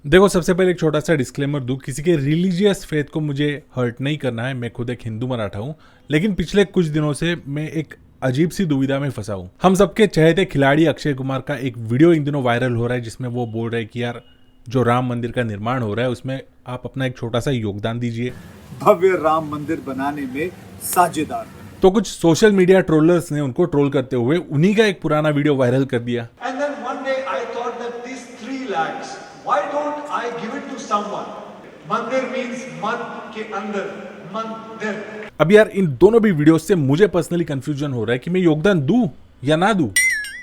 देखो, सबसे पहले एक छोटा सा डिस्क्लेमर दूं, किसी के रिलीजियस फेथ को मुझे हर्ट नहीं करना है। मैं खुद एक हिंदू मराठा हूं, लेकिन पिछले कुछ दिनों से मैं एक अजीब सी दुविधा में फंसा हूं। हम सबके चहेते खिलाड़ी अक्षय कुमार का एक वीडियो इन दिनों वायरल हो रहा है, जिसमें वो बोल रहे हैं कि यार जो राम मंदिर का निर्माण हो रहा है उसमें आप अपना एक छोटा सा योगदान दीजिए, भव्य राम मंदिर बनाने में साझेदार बने। तो कुछ सोशल मीडिया ट्रोलर्स ने उनको ट्रोल करते हुए उन्हीं का एक पुराना वीडियो वायरल कर दिया। And then one day I thought that these 3 lakhs, why don't I give it to someone? Mandir means मन के अंदर, मंदिर। अब यार इन दोनों भी वीडियोस से मुझे पर्सनली कंफ्यूजन हो रहा है कि मैं योगदान दूं या ना दूं।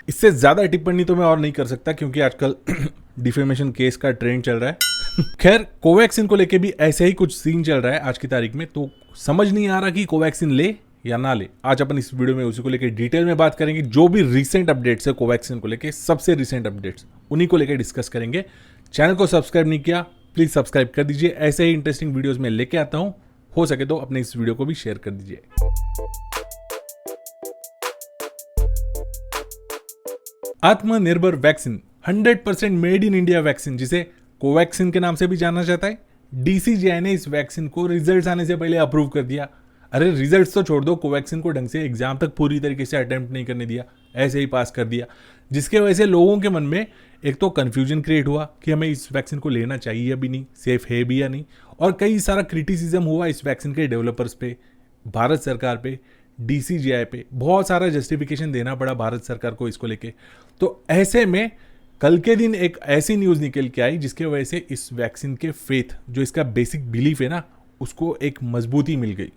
इससे ज्यादा टिप्पणी तो मैं और नहीं कर सकता, क्योंकि आजकल डिफेमेशन केस का ट्रेंड चल रहा है। खैर, कोवैक्सीन को लेके भी ऐसे ही कुछ सीन चल रहा है आज की तारीख में, तो समझ नहीं आ रहा कि कोवैक्सीन ले या ना ले। आज अपन इस वीडियो में उसी को लेके डिटेल में बात करेंगे। जो भी रिसेंट अपडेट्स है कोवैक्सीन को लेके, सबसे रिसेंट अपडेट्स उन्हीं को लेके डिस्कस करेंगे। चैनल को सब्सक्राइब नहीं किया, प्लीज सब्सक्राइब कर दीजिए। ऐसे ही इंटरेस्टिंग वीडियोस में लेके आता हूं, हो सके तो अपने इस वीडियो को भी शेयर कर दीजिए। आत्मनिर्भर vaccine, 100% made in India vaccine, जिसे कोवैक्सीन के नाम से भी जाना जाता है, डीसीजीआई ने इस वैक्सीन को रिजल्ट्स आने से पहले अप्रूव कर दिया। अरे रिजल्ट्स तो छोड़ दो, कोवैक्सीन को ढंग से एग्जाम तक पूरी तरीके से अटेम्प्ट नहीं करने दिया, ऐसे ही पास कर दिया, जिसके वजह से लोगों के मन में एक तो कंफ्यूजन क्रिएट हुआ कि हमें इस वैक्सीन को लेना चाहिए या भी नहीं, सेफ है भी या नहीं, और कई सारा क्रिटिसिज्म हुआ इस वैक्सीन के डेवलपर्स पे, भारत सरकार पे, डीसीजीआई पे। बहुत सारा जस्टिफिकेशन देना पड़ा भारत सरकार को इसको लेके। तो ऐसे में कल के दिन एक ऐसी न्यूज़ निकल के आई जिसके वजह से इस वैक्सीन के फेथ, जो इसका बेसिक बिलीफ है ना, उसको एक मजबूती मिल गई।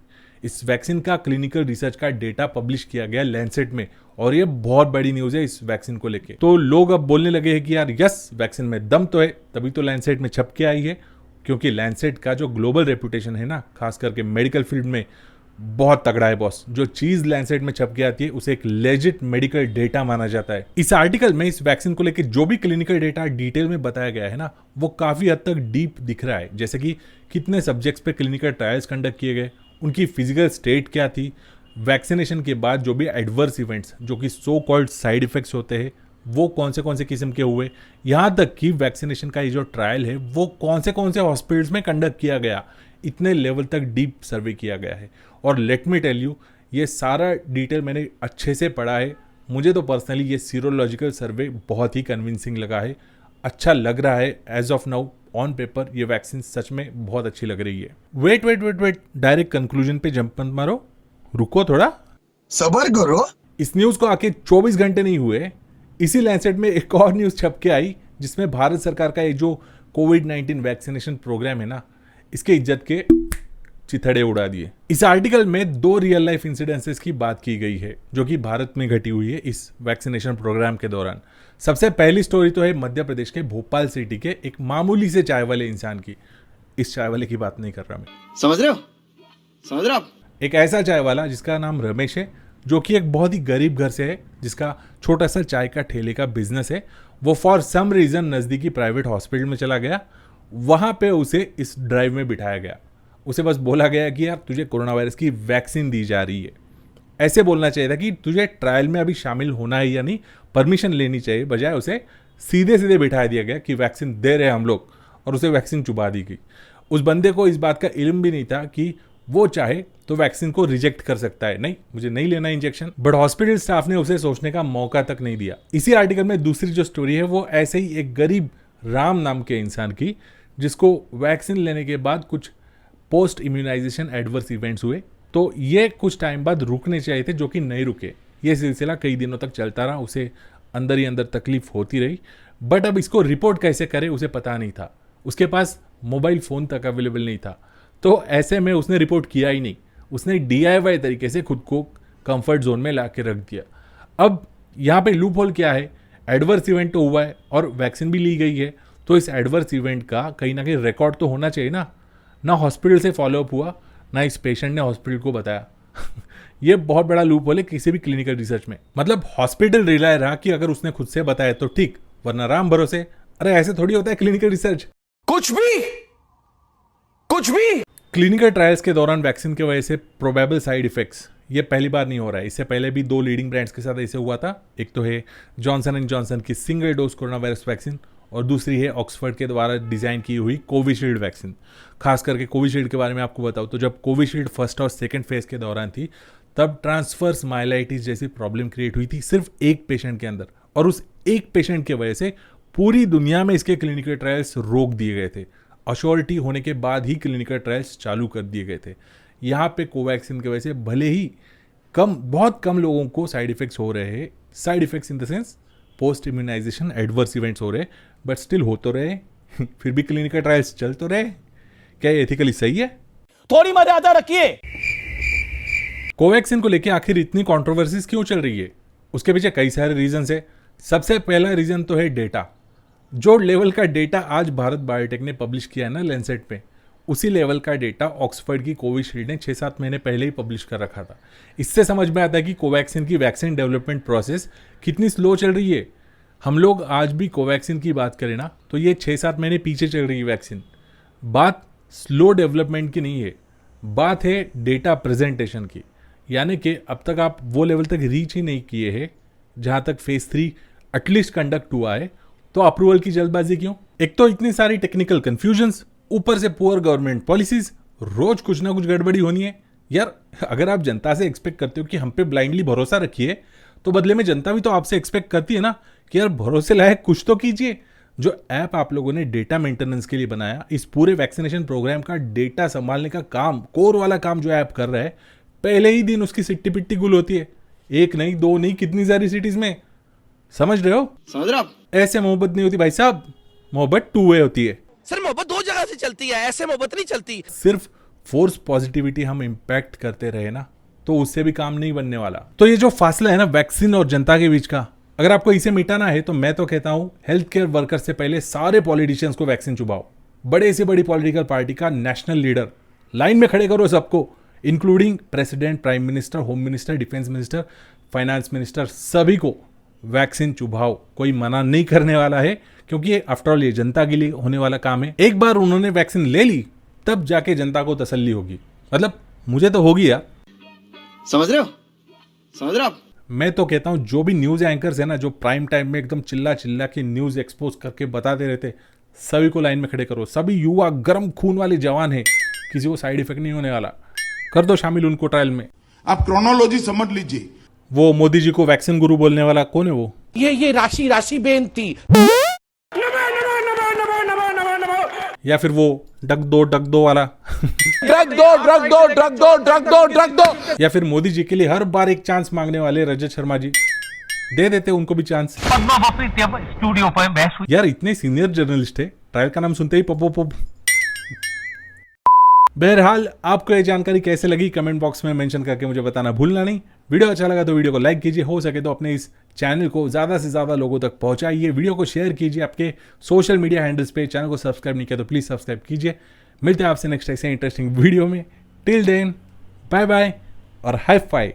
इस वैक्सीन का क्लिनिकल रिसर्च का डेटा पब्लिश किया गया लैंसेट में, और ये बहुत बड़ी न्यूज़ है इस वैक्सीन को लेके। तो लोग अब बोलने लगे हैं कि यार यस, वैक्सीन में दम तो है, तभी तो लैंसेट में छप के आई है। क्योंकि लैंसेट का जो ग्लोबल रेपुटेशन है ना, खास करके मेडिकल फील्ड में, बहुत तगड़ा है बॉस। जो चीज लैंसेट में छप के आती है उसे एक लेजिट मेडिकल डेटा माना जाता है। इस आर्टिकल में इस वैक्सीन को लेकर जो भी क्लिनिकल डेटा डिटेल में बताया गया है ना, वो काफी हद तक डीप दिख रहा है। जैसे कि कितने सब्जेक्ट्स पे क्लिनिकल ट्रायल्स कंडक्ट किए गए, उनकी फिजिकल स्टेट क्या थी, वैक्सीनेशन के बाद जो भी एडवर्स इवेंट्स, जो कि सो कॉल्ड साइड इफेक्ट्स होते हैं, वो कौन से किस्म के हुए, यहाँ तक कि वैक्सीनेशन का ये जो ट्रायल है वो कौन से हॉस्पिटल्स में कंडक्ट किया गया, इतने लेवल तक डीप सर्वे किया गया है। और लेट मी टेल यू, ये सारा डिटेल मैंने अच्छे से पढ़ा है। मुझे तो पर्सनली ये सीरोलॉजिकल सर्वे बहुत ही कन्विंसिंग लगा है, अच्छा लग रहा है। As of now on paper ये वैक्सीन सच में बहुत अच्छी लग रही है। वेट, डायरेक्ट कंक्लूजन पे जंप मत मारो, रुको थोड़ा, सबर करो। इस न्यूज़ को आके 24 घंटे नहीं हुए, इसी लैंसेट में एक और न्यूज़ छप के आई, जिसमें भारत सरकार का ये जो कोविड-19 वैक्सीनेशन प्रोग्राम है ना, इसके इज्जत के चिथड़े उड़ा दिए। इस आर्टिकल में 2 रियल लाइफ इंसिडेंसेस की बात की गई है जो कि भारत में घटी हुई है इस वैक्सीनेशन प्रोग्राम के दौरान। सबसे पहली स्टोरी तो है मध्य प्रदेश के भोपाल सिटी के एक मामूली से चाय वाले इंसान की। इस चाय वाले की बात नहीं कर रहा मैं, समझ रहे हो आप? एक ऐसा चाय वाला जिसका नाम रमेश है, जो कि एक बहुत ही गरीब घर से है, जिसका छोटा सा चाय का ठेले का बिजनेस है। वो फॉर सम रीजन नज़दीकी प्राइवेट हॉस्पिटल में चला गया। वहाँ पे उसे इस ड्राइव में बिठाया गया। उसे बस बोला गया कि यार तुझे कोरोना वायरस की वैक्सीन दी जा रही है। ऐसे बोलना चाहिए था कि तुझे ट्रायल में अभी शामिल होना है या नहीं, परमिशन लेनी चाहिए, बजाय उसे सीधे बिठा दिया गया कि वैक्सीन दे रहे हैं हम लोग, और उसे वैक्सीन चुबा दी गई। उस बंदे को इस बात का इल्म भी नहीं था कि वो चाहे तो वैक्सीन को रिजेक्ट कर सकता है, नहीं मुझे नहीं लेना इंजेक्शन, बट हॉस्पिटल स्टाफ ने उसे सोचने का मौका तक नहीं दिया। इसी आर्टिकल में दूसरी जो स्टोरी है वो ऐसे ही एक गरीब राम नाम के इंसान की, जिसको वैक्सीन लेने के बाद कुछ पोस्ट इम्यूनाइजेशन एडवर्स इवेंट्स हुए। तो ये कुछ टाइम बाद रुकने चाहिए थे, जो कि नहीं रुके। ये सिलसिला कई दिनों तक चलता रहा, उसे अंदर ही अंदर तकलीफ होती रही, बट अब इसको रिपोर्ट कैसे करे उसे पता नहीं था। उसके पास मोबाइल फ़ोन तक अवेलेबल नहीं था, तो ऐसे में उसने रिपोर्ट किया ही नहीं। उसने DIY तरीके से खुद को कंफर्ट जोन में ला के रख दिया। अब यहाँ पे लूप होल क्या है, एडवर्स इवेंट तो हुआ है और वैक्सीन भी ली गई है, तो इस एडवर्स इवेंट का कहीं ना कहीं रिकॉर्ड तो होना चाहिए ना हॉस्पिटल से फॉलोअप हुआ, ना इस पेशेंट ने हॉस्पिटल को बताया। ये बहुत बड़ा लूप होल है किसी भी क्लिनिकल रिसर्च में। मतलब हॉस्पिटल रिलाय रहा कि अगर उसने खुद से बताया तो ठीक, वरना राम भरोसे। अरे ऐसे थोड़ी होता है क्लिनिकल रिसर्च, कुछ भी। क्लिनिकल ट्रायल्स के दौरान वैक्सीन की वजह से प्रोबेबल साइड इफेक्ट्स, ये पहली बार नहीं हो रहा है। इससे पहले भी 2 लीडिंग ब्रांड्स के साथ ऐसे हुआ था। एक तो है जॉनसन एंड जॉनसन की single dose corona virus vaccine, और दूसरी है ऑक्सफर्ड के द्वारा डिज़ाइन की हुई कोविशील्ड वैक्सीन। खास करके कोविशील्ड के बारे में आपको बताऊँ तो जब कोविशील्ड फर्स्ट और सेकेंड फेज के दौरान थी तब ट्रांसफर्स माइलाइटिस जैसी प्रॉब्लम क्रिएट हुई थी सिर्फ एक पेशेंट के अंदर, और उस एक पेशेंट की वजह से पूरी दुनिया में इसके क्लिनिकल ट्रायल्स रोक दिए गए थे। अश्योरिटी होने के बाद ही क्लिनिकल ट्रायल्स चालू कर दिए गए थे। यहाँ पे कोवैक्सीन की वजह से भले ही बहुत कम लोगों को साइड इफेक्ट्स हो रहे हैं, side effects in the sense post immunisation adverse events हो रहे, बट स्टिल हो तो रहे फिर भी क्लिनिकल ट्रायल्स चल तो रहे। क्या ये एथिकली सही है? थोड़ी मर्यादा रखिए। कोवैक्सीन को लेकर आखिर इतनी कंट्रोवर्सीज क्यों चल रही है? उसके पीछे कई सारे रीजंस है। सबसे पहला रीजन तो है डेटा। जो लेवल का डेटा आज भारत बायोटेक ने पब्लिश किया है ना लैंसेट पे, उसी लेवल का डेटा ऑक्सफर्ड की कोविशील्ड ने 6-7 महीने पहले ही पब्लिश कर रखा था। इससे समझ में आता है कि कोवैक्सीन की वैक्सीन डेवलपमेंट प्रोसेस कितनी स्लो चल रही है। हम लोग आज भी कोवैक्सीन की बात करें ना तो ये 6-7 महीने पीछे चल रही है वैक्सीन। बात स्लो डेवलपमेंट की नहीं है, बात है डेटा प्रेजेंटेशन की। यानी कि अब तक आप वो लेवल तक रीच ही नहीं किए हैं जहाँ तक फेज 3 एटलीस्ट कंडक्ट हुआ है, तो अप्रूवल की जल्दबाजी क्यों? एक तो इतनी सारी टेक्निकल कंफ्यूजन्स, ऊपर से पुअर गवर्नमेंट पॉलिसीज, रोज कुछ ना कुछ गड़बड़ी होनी है। यार अगर आप जनता से एक्सपेक्ट करते हो कि हम पे ब्लाइंडली भरोसा रखिए, तो बदले में जनता भी तो आपसे एक्सपेक्ट करती है ना कि यार भरोसे लायक कुछ तो कीजिए। जो ऐप आप लोगों ने डेटा मेंटेनेंस के लिए बनाया, इस पूरे वैक्सीनेशन प्रोग्राम का डेटा संभालने का काम, कोर वाला काम जो ऐप कर रहा है, पहले ही दिन उसकी सिट्टी पिट्टी गुल होती है। एक नहीं, दो नहीं, कितनी सारी सिटीज में। समझ रहे हो? समझ रहे हो आप? ऐसे मोहब्बत नहीं होती भाई साहब, मोहब्बत 2 वे होती है। सर मोहब्बत 2 जगह से चलती है, ऐसे मोहब्बत नहीं चलती। सिर्फ फोर्स पॉजिटिविटी हम इम्पैक्ट करते रहे ना तो उससे भी काम नहीं बनने वाला। तो ये जो फासला है ना वैक्सीन और जनता के बीच का, अगर आपको इसे मिटाना है तो मैं तो कहता हूं हेल्थ केयर वर्कर से पहले सारे पॉलिटिशियंस को वैक्सीन चुबाओ। बड़े से बड़ी पॉलिटिकल पार्टी का नेशनल लीडर लाइन में खड़े करो सबको, including president, prime minister, home minister, defence minister, finance minister, सभी को वैक्सीन चुभाओ। कोई मना नहीं करने वाला है, क्योंकि ये आफ्टर ऑल ये जनता के लिए होने वाला काम है। एक बार उन्होंने वैक्सीन ले ली तब जाके जनता को तसल्ली होगी, मतलब मुझे तो होगी यार। समझ रहे हो? समझ रहे हो आप? मैं तो कहता हूं जो भी न्यूज एंकर्स है ना, जो प्राइम टाइम में एकदम चिल्ला चिल्ला के न्यूज एक्सपोज करके बताते रहते, सभी को लाइन में खड़े करो। सभी युवा गर्म खून वाले जवान है, किसी को साइड इफेक्ट नहीं होने वाला। कर दो शामिल उनको ट्रायल में। आप क्रोनोलॉजी समझ लीजिए। वो मोदी जी को वैक्सीन गुरु बोलने वाला कौन है? वो ये राशि बेनती। या फिर वो डग दो वाला ड्रग दो। या फिर मोदी जी के लिए हर बार एक चांस मांगने वाले रजत शर्मा जी, दे देते उनको भी चांस। स्टूडियो पर बहस हुई। यार इतने सीनियर जर्नलिस्ट है, ट्रायल का नाम सुनते ही पप। बहरहाल आपको ये जानकारी कैसे लगी कमेंट बॉक्स में मेंशन करके मुझे बताना भूलना नहीं। वीडियो अच्छा लगा तो वीडियो को लाइक कीजिए, हो सके तो अपने इस चैनल को ज़्यादा से ज़्यादा लोगों तक पहुंचाइए। वीडियो को शेयर कीजिए आपके सोशल मीडिया हैंडल्स पे। चैनल को सब्सक्राइब नहीं किया तो प्लीज़ सब्सक्राइब कीजिए। मिलते हैं आपसे नेक्स्ट ऐसे इंटरेस्टिंग वीडियो में। टिल देन बाय बाय और हाई फाई।